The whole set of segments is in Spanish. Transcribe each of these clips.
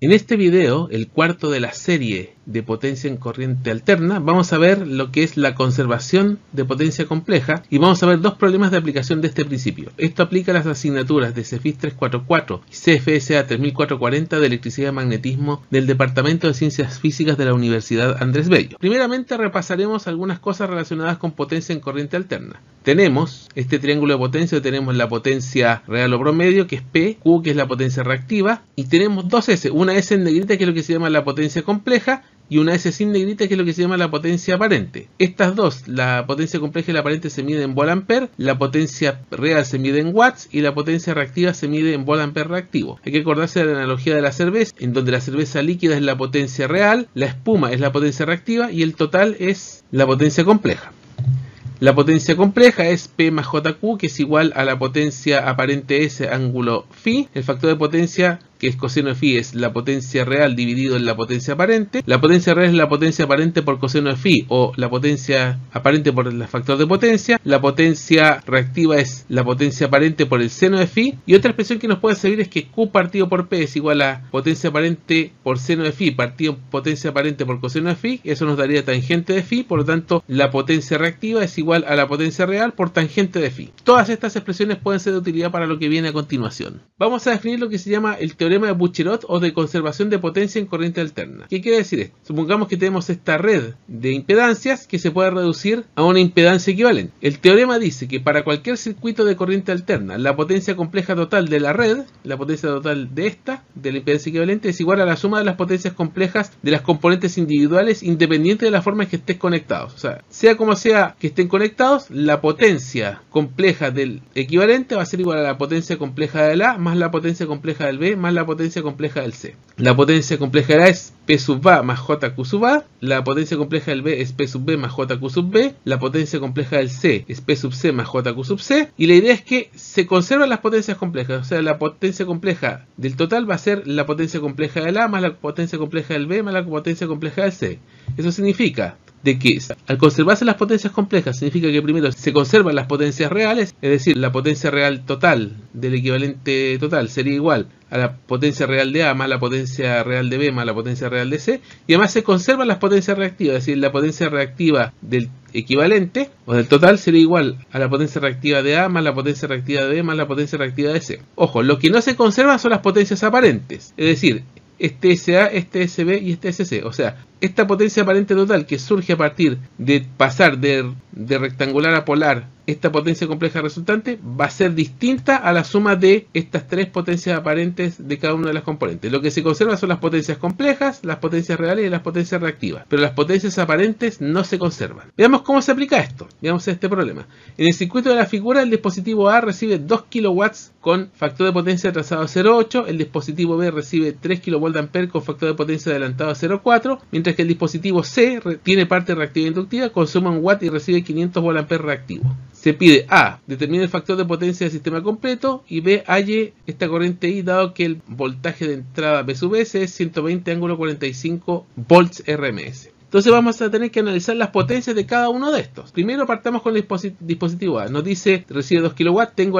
En este video, el cuarto de la serie de potencia en corriente alterna, vamos a ver lo que es la conservación de potencia compleja y vamos a ver dos problemas de aplicación de este principio. Esto aplica a las asignaturas de CFIS 344 y CFSA 3440 de electricidad y magnetismo del Departamento de Ciencias Físicas de la Universidad Andrés Bello. Primeramente repasaremos algunas cosas relacionadas con potencia en corriente alterna. Tenemos este triángulo de potencia, tenemos la potencia real o promedio, que es P, Q, que es la potencia reactiva, y tenemos dos S, una S en negrita, que es lo que se llama la potencia compleja, y una S sin negrita, que es lo que se llama la potencia aparente. Estas dos, la potencia compleja y la aparente, se miden en volt-ampere, la potencia real se mide en watts y la potencia reactiva se mide en volt-ampere reactivo. Hay que acordarse de la analogía de la cerveza, en donde la cerveza líquida es la potencia real, la espuma es la potencia reactiva y el total es la potencia compleja. La potencia compleja es P más JQ, que es igual a la potencia aparente S ángulo phi. El factor de potencia, que es coseno de phi, es la potencia real dividido en la potencia aparente. La potencia real es la potencia aparente por coseno de phi, o la potencia aparente por el factor de potencia. La potencia reactiva es la potencia aparente por el seno de phi. Y otra expresión que nos puede servir es que Q partido por P es igual a potencia aparente por seno de phi partido potencia aparente por coseno de phi. Eso nos daría tangente de phi. Por lo tanto, la potencia reactiva es igual a la potencia real por tangente de phi. Todas estas expresiones pueden ser de utilidad para lo que viene a continuación. Vamos a definir lo que se llama el teorema de Bucherot o de conservación de potencia en corriente alterna. ¿Qué quiere decir esto? Supongamos que tenemos esta red de impedancias que se puede reducir a una impedancia equivalente. El teorema dice que para cualquier circuito de corriente alterna, la potencia compleja total de la red, la potencia total de la impedancia equivalente, es igual a la suma de las potencias complejas de las componentes individuales, independiente de la forma en que estén conectados. O sea como sea que estén conectados, la potencia compleja del equivalente va a ser igual a la potencia compleja del A más la potencia compleja del B más la potencia compleja del C. La potencia compleja del A es P sub A más JQ sub A, la potencia compleja del B es P sub B más JQ sub B, la potencia compleja del C es P sub C más JQ sub C, y la idea es que se conservan las potencias complejas, o sea, la potencia compleja del total va a ser la potencia compleja del A más la potencia compleja del B más la potencia compleja del C. Eso significa de que al conservarse las potencias complejas, significa que primero se conservan las potencias reales, es decir, la potencia real total del equivalente total sería igual a la potencia real de A más la potencia real de B más la potencia real de C, y además se conservan las potencias reactivas, es decir, la potencia reactiva del equivalente o del total sería igual a la potencia reactiva de A más la potencia reactiva de B más la potencia reactiva de C. Ojo, lo que no se conserva son las potencias aparentes, es decir, este SA, este SB y este SC. O sea, esta potencia aparente total que surge a partir de pasar de rectangular a polar, esta potencia compleja resultante va a ser distinta a la suma de estas tres potencias aparentes de cada una de las componentes. Lo que se conserva son las potencias complejas, las potencias reales y las potencias reactivas, pero las potencias aparentes no se conservan. Veamos cómo se aplica esto. Veamos este problema. En el circuito de la figura, el dispositivo A recibe 2 kW con factor de potencia trazado a 0,8, el dispositivo B recibe 3 kVA con factor de potencia adelantado a 0,4, mientras que el dispositivo C tiene parte reactiva e inductiva, consume 1 watt y recibe 500 VA reactivo. Se pide A, determine el factor de potencia del sistema completo, y B, halle esta corriente I dado que el voltaje de entrada B sub S es 120 ángulo 45 volts RMS. Entonces vamos a tener que analizar las potencias de cada uno de estos. Primero partamos con el dispositivo A. Nos dice recibe 2 kW, tengo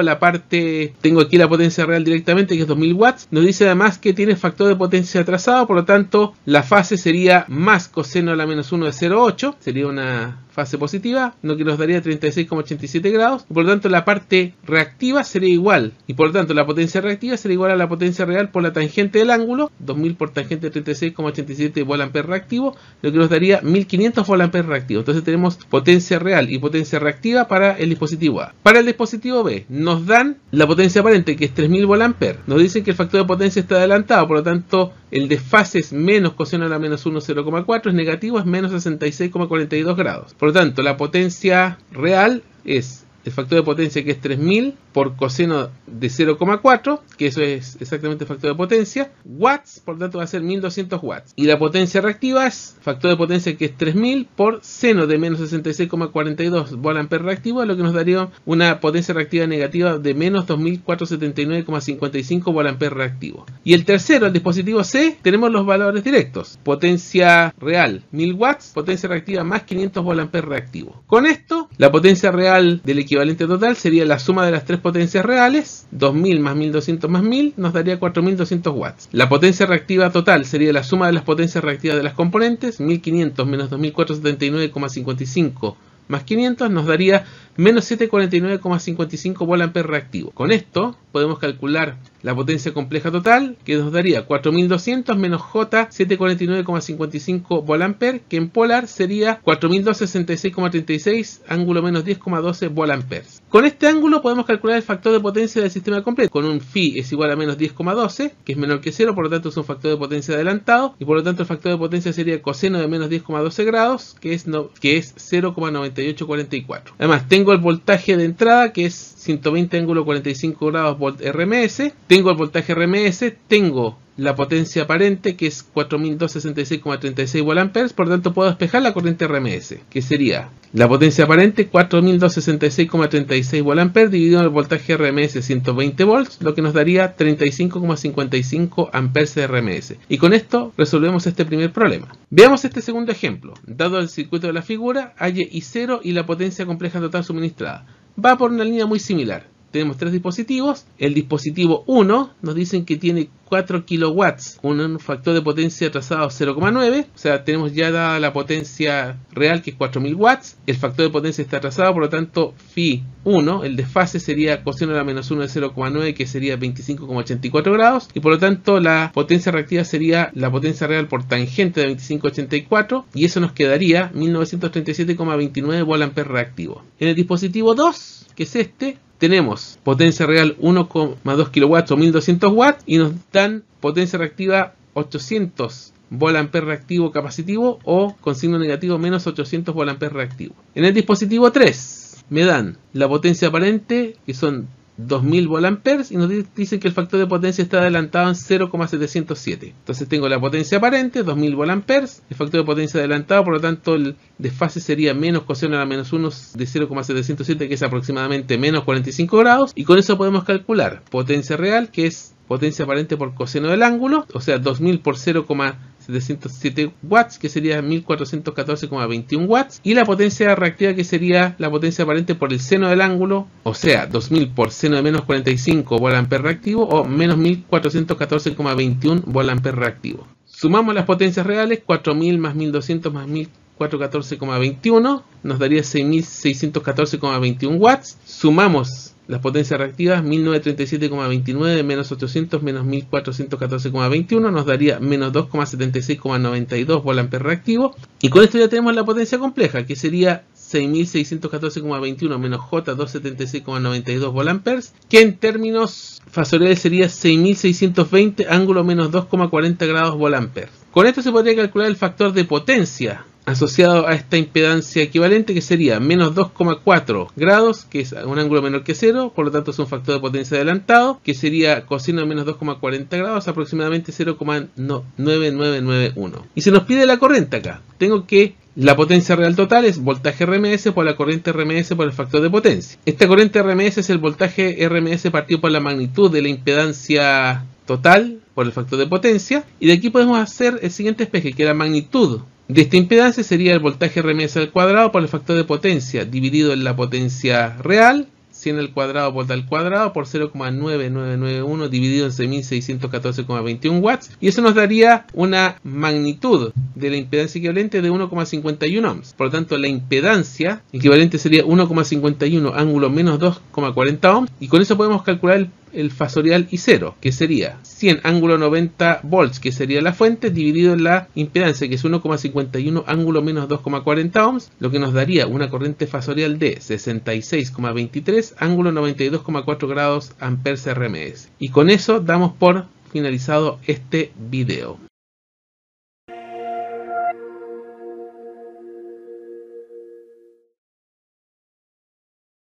aquí la potencia real directamente, que es 2000 watts. Nos dice además que tiene factor de potencia atrasado, por lo tanto la fase sería más coseno a la menos 1 de 0,8, sería una fase positiva, lo que nos daría 36,87 grados, y por lo tanto la parte reactiva sería igual, y por lo tanto la potencia reactiva sería igual a la potencia real por la tangente del ángulo, 2000 por tangente de 36,87 VA reactivo, lo que nos daría 1500 VA reactivo. Entonces tenemos potencia real y potencia reactiva para el dispositivo A. Para el dispositivo B nos dan la potencia aparente, que es 3000 VA, nos dicen que el factor de potencia está adelantado, por lo tanto el desfase es menos coseno a la menos 1, 0,4, es negativo, es menos 66,42 grados. Por lo tanto, la potencia real es el factor de potencia, que es 3000 por coseno de 0,4, que eso es exactamente el factor de potencia, watts, por lo tanto va a ser 1200 watts. Y la potencia reactiva es factor de potencia, que es 3000 por seno de menos 66,42 VA reactivo, lo que nos daría una potencia reactiva negativa de menos 2479,55 VA reactivo. Y el tercero, el dispositivo C, tenemos los valores directos. Potencia real 1000 watts, potencia reactiva más 500 VA reactivo. Con esto, la potencia real del equivalente total sería la suma de las tres potencias reales, 2000 más 1200 más 1000, nos daría 4200 watts. La potencia reactiva total sería la suma de las potencias reactivas de las componentes, 1500 menos 2479,55 más 500 nos daría menos 749,55 volt-ampere reactivo. Con esto podemos calcular la potencia compleja total, que nos daría 4200 menos J 749,55 volt-ampere, que en polar sería 4266,36 ángulo menos 10,12 volt-amperes. Con este ángulo podemos calcular el factor de potencia del sistema completo. Con un phi es igual a menos 10,12, que es menor que 0, por lo tanto es un factor de potencia adelantado, y por lo tanto el factor de potencia sería coseno de menos 10,12 grados, que es 0,9844. Además, tengo el voltaje de entrada, que es 120 ángulo 45 grados volt RMS, tengo el voltaje RMS, tengo la potencia aparente, que es 4266,36 volt-amperes, por lo tanto puedo despejar la corriente RMS, que sería la potencia aparente 4266,36 volt-amperes dividido en el voltaje RMS 120 volts, lo que nos daría 35,55 amperes de RMS. Y con esto resolvemos este primer problema. Veamos este segundo ejemplo. Dado el circuito de la figura, hay I0 y la potencia compleja total suministrada. Va por una línea muy similar. Tenemos tres dispositivos. El dispositivo 1 nos dicen que tiene 4 kilowatts con un factor de potencia trazado 0,9. O sea, tenemos ya dada la potencia real, que es 4000 watts. El factor de potencia está trazado, por lo tanto, phi 1, el desfase sería coseno de la menos 1 de 0,9, que sería 25,84 grados. Y por lo tanto, la potencia reactiva sería la potencia real por tangente de 25,84. Y eso nos quedaría 1937,29 volt-ampere reactivo. En el dispositivo 2, que es este, tenemos potencia real 1,2 kilowatts o 1200 watts y nos dan potencia reactiva 800 volt-ampere reactivo capacitivo o con signo negativo menos 800 volt-ampere reactivo. En el dispositivo 3 me dan la potencia aparente, que son 2000 volt-amperes, y nos dicen que el factor de potencia está adelantado en 0,707. Entonces tengo la potencia aparente, 2000 volt-amperes, el factor de potencia adelantado, por lo tanto el desfase sería menos coseno a la menos 1 de 0,707, que es aproximadamente menos 45 grados, y con eso podemos calcular potencia real, que es potencia aparente por coseno del ángulo, o sea 2000 por 0,707 watts, que sería 1414,21 watts, y la potencia reactiva, que sería la potencia aparente por el seno del ángulo, o sea 2000 por seno de menos 45 volt-ampere reactivo o menos 1414,21 volt-ampere reactivo. Sumamos las potencias reales, 4000 más 1200 más 1414,21 nos daría 6614,21 watts. Sumamos las potencias reactivas, 1937,29 menos 800 menos 1414,21 nos daría menos 2,76,92 volt-ampere reactivo. Y con esto ya tenemos la potencia compleja, que sería 6614,21 menos J 276,92 volt-amperes, que en términos fasoriales sería 6620 ángulo menos 2,40 grados volt-amperes. Con esto se podría calcular el factor de potencia asociado a esta impedancia equivalente, que sería menos 2,4 grados, que es un ángulo menor que 0, por lo tanto es un factor de potencia adelantado, que sería coseno de menos 2,40 grados, aproximadamente 0,9991. Y se nos pide la corriente acá. Tengo que la potencia real total es voltaje RMS por la corriente RMS por el factor de potencia. Esta corriente RMS es el voltaje RMS partido por la magnitud de la impedancia total por el factor de potencia. Y de aquí podemos hacer el siguiente espeje, que la magnitud de esta impedancia sería el voltaje RMS al cuadrado por el factor de potencia dividido en la potencia real, 100 al cuadrado volt al cuadrado por 0,9991 dividido en 6614,21 watts, y eso nos daría una magnitud de la impedancia equivalente de 1,51 ohms. Por lo tanto, la impedancia equivalente sería 1,51 ángulo menos 2,40 ohms, y con eso podemos calcular el fasorial I0, que sería 100 ángulo 90 volts, que sería la fuente, dividido en la impedancia, que es 1,51 ángulo menos 2,40 ohms, lo que nos daría una corriente fasorial de 66,23 ángulo 92,4 grados amperes RMS. Y con eso damos por finalizado este video.